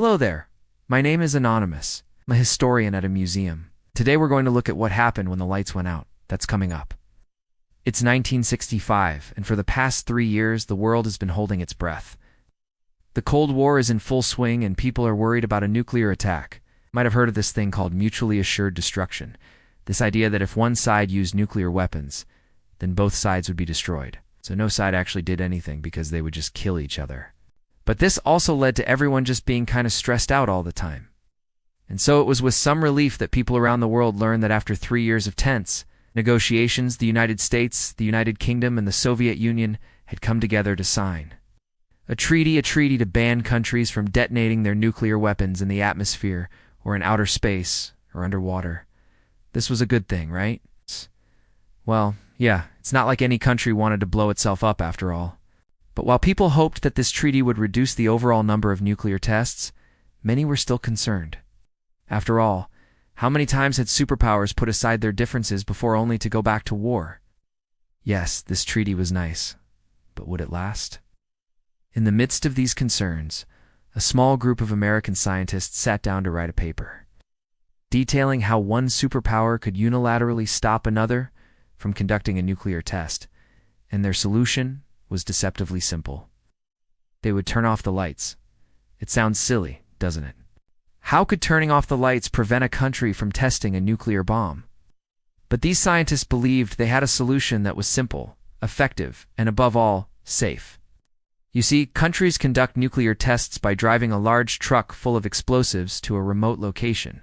Hello there. My name is Anonymous. I'm a historian at a museum. Today we're going to look at what happened when the lights went out. That's coming up. It's 1965, and for the past 3 years, the world has been holding its breath. The Cold War is in full swing, and people are worried about a nuclear attack. You might have heard of this thing called mutually assured destruction. This idea that if one side used nuclear weapons, then both sides would be destroyed. So no side actually did anything because they would just kill each other. But this also led to everyone just being kind of stressed out all the time. And so it was with some relief that people around the world learned that after 3 years of tense negotiations, the United States, the United Kingdom, and the Soviet Union had come together to sign a treaty to ban countries from detonating their nuclear weapons in the atmosphere or in outer space or underwater. This was a good thing, right? Well, yeah, it's not like any country wanted to blow itself up after all. But while people hoped that this treaty would reduce the overall number of nuclear tests, many were still concerned. After all, how many times had superpowers put aside their differences before only to go back to war? Yes, this treaty was nice, but would it last? In the midst of these concerns, a small group of American scientists sat down to write a paper, detailing how one superpower could unilaterally stop another from conducting a nuclear test, and their solution was deceptively simple. They would turn off the lights. It sounds silly, doesn't it? How could turning off the lights prevent a country from testing a nuclear bomb? But these scientists believed they had a solution that was simple, effective, and above all, safe. You see, countries conduct nuclear tests by driving a large truck full of explosives to a remote location,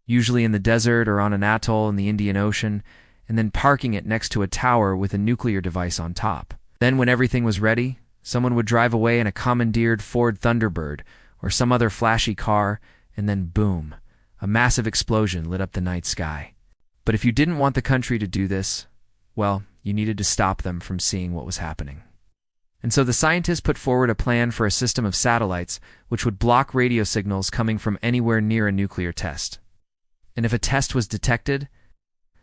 usually in the desert or on an atoll in the Indian Ocean, and then parking it next to a tower with a nuclear device on top. Then when everything was ready, someone would drive away in a commandeered Ford Thunderbird or some other flashy car, and then boom, a massive explosion lit up the night sky. But if you didn't want the country to do this, well, you needed to stop them from seeing what was happening. And so the scientists put forward a plan for a system of satellites which would block radio signals coming from anywhere near a nuclear test. And if a test was detected,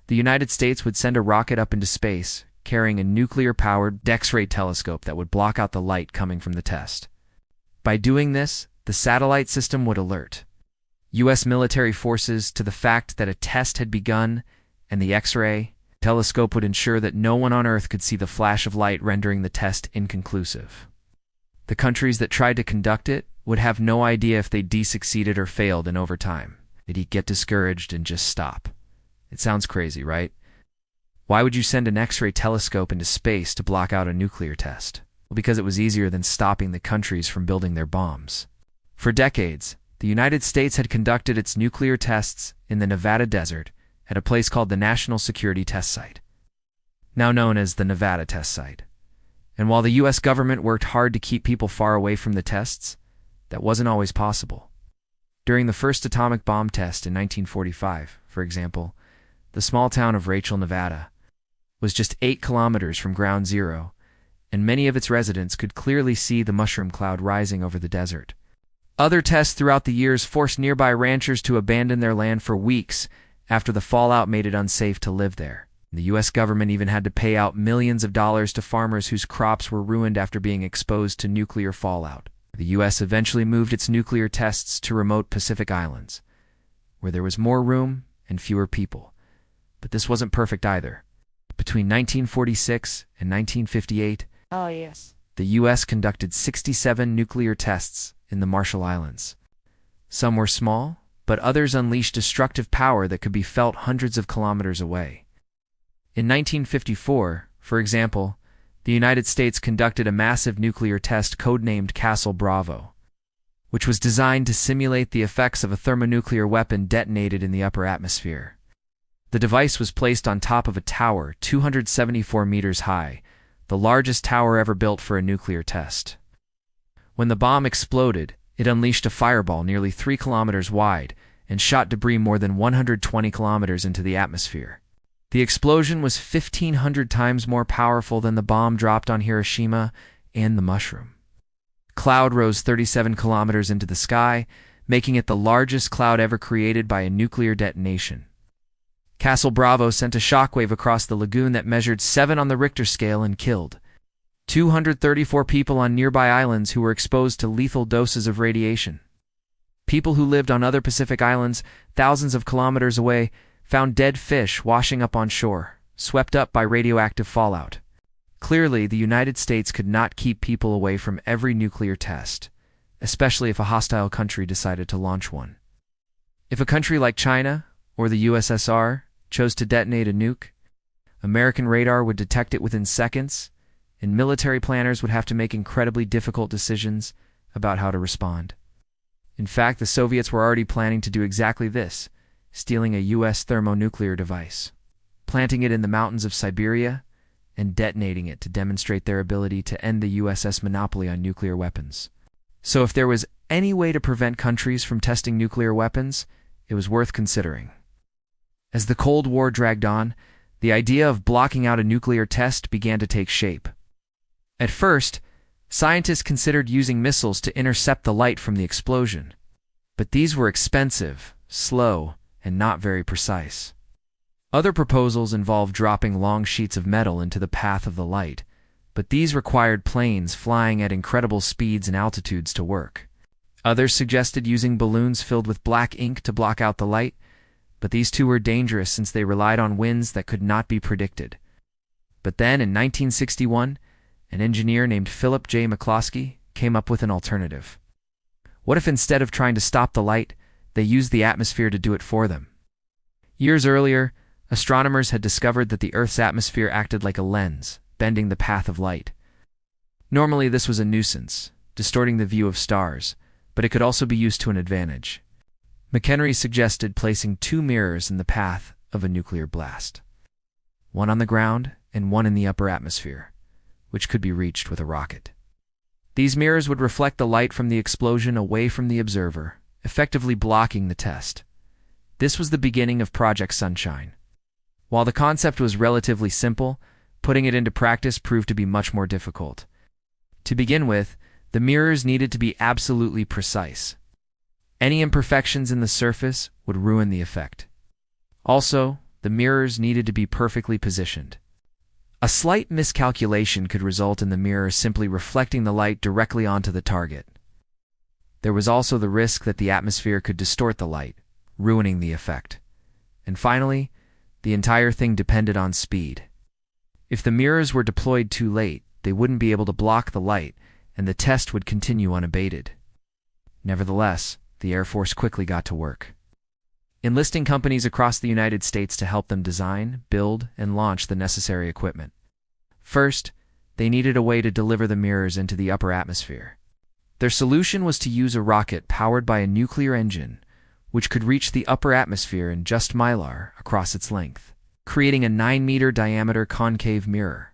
the United States would send a rocket up into space, carrying a nuclear-powered X-ray telescope that would block out the light coming from the test. By doing this, the satellite system would alert U.S. military forces to the fact that a test had begun, and the X-ray telescope would ensure that no one on Earth could see the flash of light, rendering the test inconclusive. The countries that tried to conduct it would have no idea if they'd succeeded or failed, and over time, they'd get discouraged and just stop. It sounds crazy, right? Why would you send an X-ray telescope into space to block out a nuclear test? Well, because it was easier than stopping the countries from building their bombs. For decades, the United States had conducted its nuclear tests in the Nevada desert at a place called the National Security Test Site, now known as the Nevada Test Site. And while the U.S. government worked hard to keep people far away from the tests, that wasn't always possible. During the first atomic bomb test in 1945, for example, the small town of Rachel, Nevada, was just 8 kilometers from ground zero, and many of its residents could clearly see the mushroom cloud rising over the desert. Other tests throughout the years forced nearby ranchers to abandon their land for weeks after the fallout made it unsafe to live there. The U.S. government even had to pay out millions of dollars to farmers whose crops were ruined after being exposed to nuclear fallout. The U.S. eventually moved its nuclear tests to remote Pacific islands, where there was more room and fewer people. But this wasn't perfect either. Between 1946 and 1958, the U.S. conducted 67 nuclear tests in the Marshall Islands. Some were small, but others unleashed destructive power that could be felt hundreds of kilometers away. In 1954, for example, the United States conducted a massive nuclear test codenamed Castle Bravo, which was designed to simulate the effects of a thermonuclear weapon detonated in the upper atmosphere. The device was placed on top of a tower 274 meters high, the largest tower ever built for a nuclear test. When the bomb exploded, it unleashed a fireball nearly 3 kilometers wide and shot debris more than 120 kilometers into the atmosphere. The explosion was 1,500 times more powerful than the bomb dropped on Hiroshima and the mushroom. Cloud rose 37 kilometers into the sky, making it the largest cloud ever created by a nuclear detonation. Castle Bravo sent a shockwave across the lagoon that measured 7 on the Richter scale and killed 234 people on nearby islands who were exposed to lethal doses of radiation. People who lived on other Pacific islands, thousands of kilometers away, found dead fish washing up on shore, swept up by radioactive fallout. Clearly, the United States could not keep people away from every nuclear test, especially if a hostile country decided to launch one. If a country like China or the USSR chose to detonate a nuke, American radar would detect it within seconds, and military planners would have to make incredibly difficult decisions about how to respond. In fact, the Soviets were already planning to do exactly this, stealing a U.S. thermonuclear device, planting it in the mountains of Siberia, and detonating it to demonstrate their ability to end the USS monopoly on nuclear weapons. So if there was any way to prevent countries from testing nuclear weapons, it was worth considering. As the Cold War dragged on, the idea of blocking out a nuclear test began to take shape. At first, scientists considered using missiles to intercept the light from the explosion, but these were expensive, slow, and not very precise. Other proposals involved dropping long sheets of metal into the path of the light, but these required planes flying at incredible speeds and altitudes to work. Others suggested using balloons filled with black ink to block out the light, but these too were dangerous since they relied on winds that could not be predicted. But then, in 1961, an engineer named Philip J. McCloskey came up with an alternative. What if instead of trying to stop the light, they used the atmosphere to do it for them? Years earlier, astronomers had discovered that the Earth's atmosphere acted like a lens, bending the path of light. Normally, this was a nuisance, distorting the view of stars, but it could also be used to an advantage. McHenry suggested placing 2 mirrors in the path of a nuclear blast, one on the ground and one in the upper atmosphere, which could be reached with a rocket. These mirrors would reflect the light from the explosion away from the observer, effectively blocking the test. This was the beginning of Project Sunshine. While the concept was relatively simple, putting it into practice proved to be much more difficult. To begin with, the mirrors needed to be absolutely precise. Any imperfections in the surface would ruin the effect. Also, the mirrors needed to be perfectly positioned. A slight miscalculation could result in the mirror simply reflecting the light directly onto the target. There was also the risk that the atmosphere could distort the light, ruining the effect. And finally, the entire thing depended on speed. If the mirrors were deployed too late, they wouldn't be able to block the light, and the test would continue unabated. Nevertheless, the Air Force quickly got to work, enlisting companies across the United States to help them design, build, and launch the necessary equipment. First, they needed a way to deliver the mirrors into the upper atmosphere. Their solution was to use a rocket powered by a nuclear engine, which could reach the upper atmosphere in just mylar across its length, creating a 9-meter diameter concave mirror.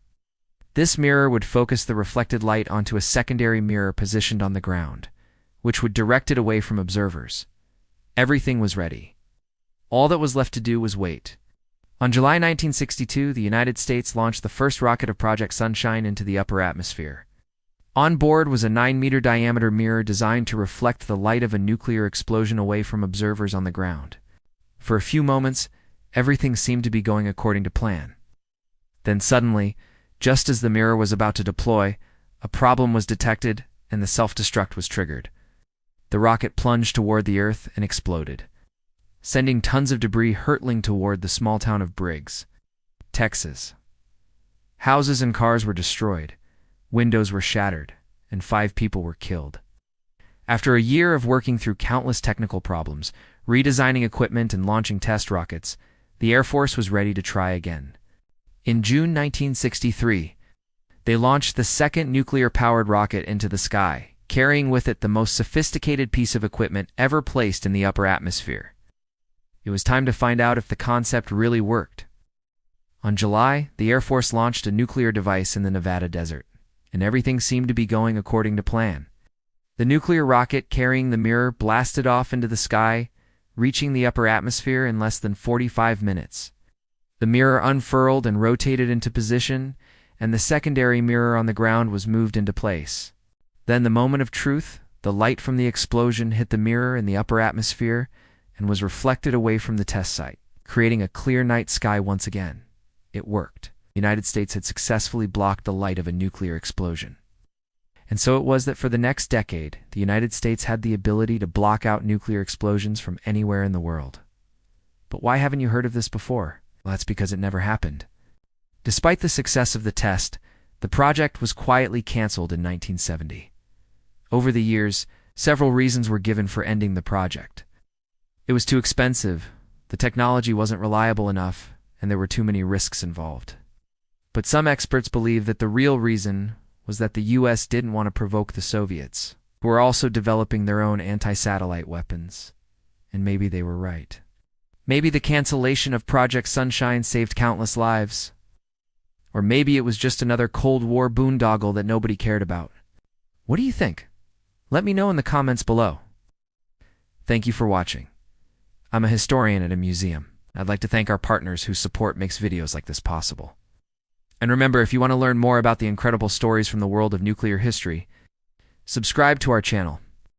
This mirror would focus the reflected light onto a secondary mirror positioned on the ground, which would direct it away from observers. Everything was ready. All that was left to do was wait. On July 1962, the United States launched the first rocket of Project Sunshine into the upper atmosphere. On board was a 9-meter diameter mirror designed to reflect the light of a nuclear explosion away from observers on the ground. For a few moments, everything seemed to be going according to plan. Then suddenly, just as the mirror was about to deploy, a problem was detected and the self-destruct was triggered. The rocket plunged toward the Earth and exploded, sending tons of debris hurtling toward the small town of Briggs, Texas. Houses and cars were destroyed, windows were shattered, and 5 people were killed. After a year of working through countless technical problems, redesigning equipment and launching test rockets, the Air Force was ready to try again. In June 1963, they launched the second nuclear-powered rocket into the sky, carrying with it the most sophisticated piece of equipment ever placed in the upper atmosphere. It was time to find out if the concept really worked. On July, the Air Force launched a nuclear device in the Nevada desert, and everything seemed to be going according to plan. The nuclear rocket carrying the mirror blasted off into the sky, reaching the upper atmosphere in less than 45 minutes. The mirror unfurled and rotated into position, and the secondary mirror on the ground was moved into place. Then the moment of truth, the light from the explosion hit the mirror in the upper atmosphere and was reflected away from the test site, creating a clear night sky once again. It worked. The United States had successfully blocked the light of a nuclear explosion. And so it was that for the next decade, the United States had the ability to block out nuclear explosions from anywhere in the world. But why haven't you heard of this before? Well, that's because it never happened. Despite the success of the test, the project was quietly canceled in 1970. Over the years, several reasons were given for ending the project. It was too expensive, the technology wasn't reliable enough, and there were too many risks involved. But some experts believe that the real reason was that the US didn't want to provoke the Soviets, who were also developing their own anti-satellite weapons. And maybe they were right. Maybe the cancellation of Project Sunshine saved countless lives. Or maybe it was just another Cold War boondoggle that nobody cared about. What do you think? Let me know in the comments below. Thank you for watching. I'm a historian at a museum. I'd like to thank our partners whose support makes videos like this possible. And remember, if you want to learn more about the incredible stories from the world of nuclear history, subscribe to our channel.